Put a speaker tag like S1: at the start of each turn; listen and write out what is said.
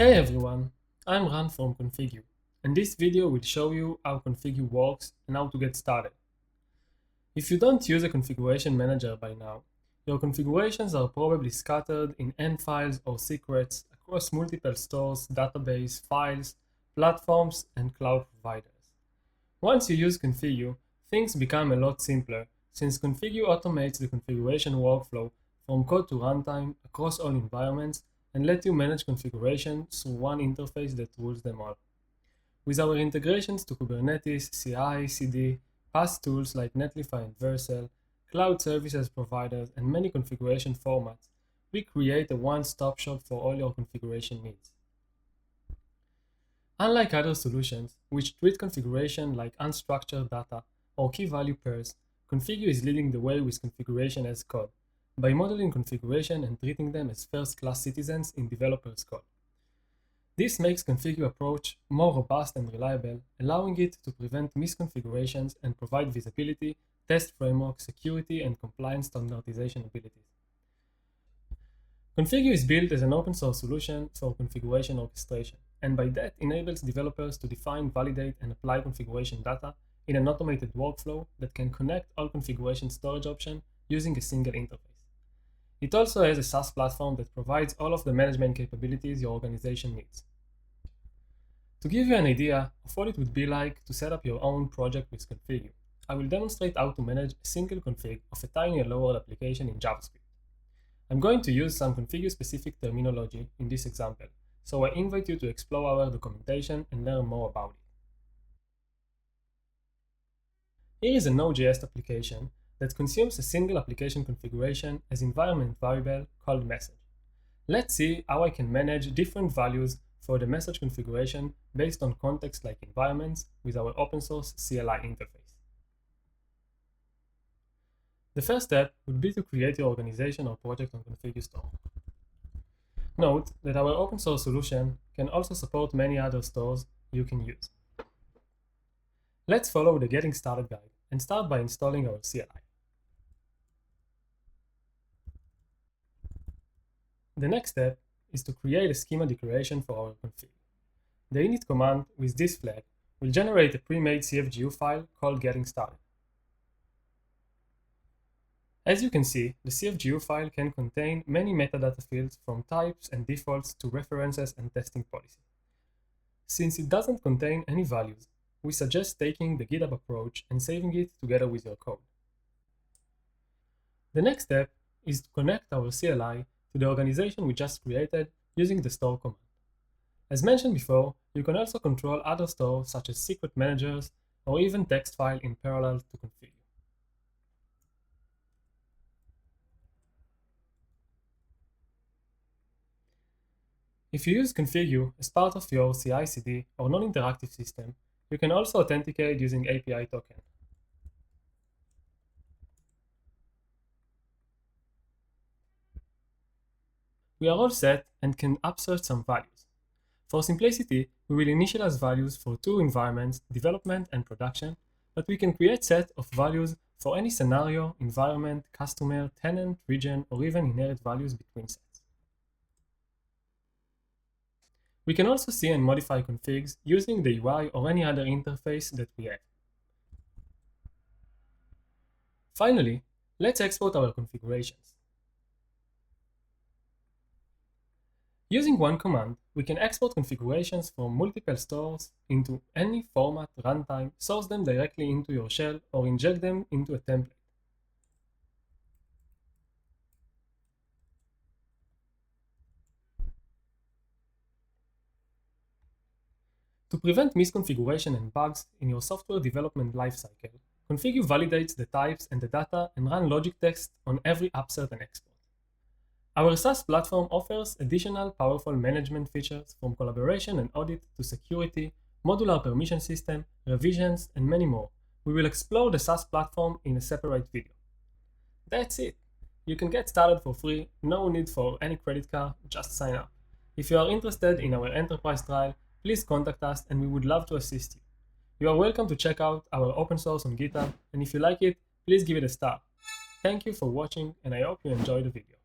S1: Hey everyone, I'm Ran from Configu, and this video will show you how Configu works and how to get started. If you don't use a configuration manager by now, your configurations are probably scattered in N files or secrets across multiple stores, database, files, platforms, and cloud providers. Once you use Configu, things become a lot simpler since Configu automates the configuration workflow from code to runtime across all environments and let you manage configuration through one interface that rules them all. With our integrations to Kubernetes, CI, CD, PaaS tools like Netlify and Vercel, cloud services providers, and many configuration formats, we create a one-stop shop for all your configuration needs. Unlike other solutions, which treat configuration like unstructured data or key value pairs, Configu is leading the way with configuration as code, by modeling configuration and treating them as first-class citizens in developers' code. This makes Configu approach more robust and reliable, allowing it to prevent misconfigurations and provide visibility, test framework, security, and compliance standardization abilities. Configu is built as an open-source solution for configuration orchestration, and by that enables developers to define, validate, and apply configuration data in an automated workflow that can connect all configuration storage options using a single interface. It also has a SaaS platform that provides all of the management capabilities your organization needs. To give you an idea of what it would be like to set up your own project with Configu, I will demonstrate how to manage a single config of a tiny hello-world application in JavaScript. I'm going to use some Configu-specific terminology in this example, so I invite you to explore our documentation and learn more about it. Here is a Node.js application that consumes a single application configuration as environment variable called message. Let's see how I can manage different values for the message configuration based on context like environments with our open source CLI interface. The first step would be to create your organization or project on Configu Store. Note that our open source solution can also support many other stores you can use. Let's follow the Getting Started guide and start by installing our CLI. The next step is to create a schema declaration for our config. The init command with this flag will generate a pre-made CFGU file called Getting Started. As you can see, the CFGU file can contain many metadata fields from types and defaults to references and testing policy. Since it doesn't contain any values, we suggest taking the GitHub approach and saving it together with your code. The next step is to connect our CLI to the organization we just created using the store command. As mentioned before, you can also control other stores such as secret managers or even text file in parallel to Configu. If you use Configu as part of your CI/CD or non-interactive system, you can also authenticate using API token. We are all set and can upsert some values. For simplicity, we will initialize values for two environments, development and production, but we can create set of values for any scenario, environment, customer, tenant, region, or even inherit values between sets. We can also see and modify configs using the UI or any other interface that we have. Finally, let's export our configurations. Using one command, we can export configurations from multiple stores into any format, runtime, source them directly into your shell, or inject them into a template. To prevent misconfiguration and bugs in your software development lifecycle, Configu validates the types and the data and run logic tests on every upsert and export. Our SaaS platform offers additional powerful management features from collaboration and audit to security, modular permission system, revisions, and many more. We will explore the SaaS platform in a separate video. That's it. You can get started for free, no need for any credit card, just sign up. If you are interested in our enterprise trial, please contact us and we would love to assist you. You are welcome to check out our open source on GitHub, and if you like it, please give it a star. Thank you for watching, and I hope you enjoyed the video.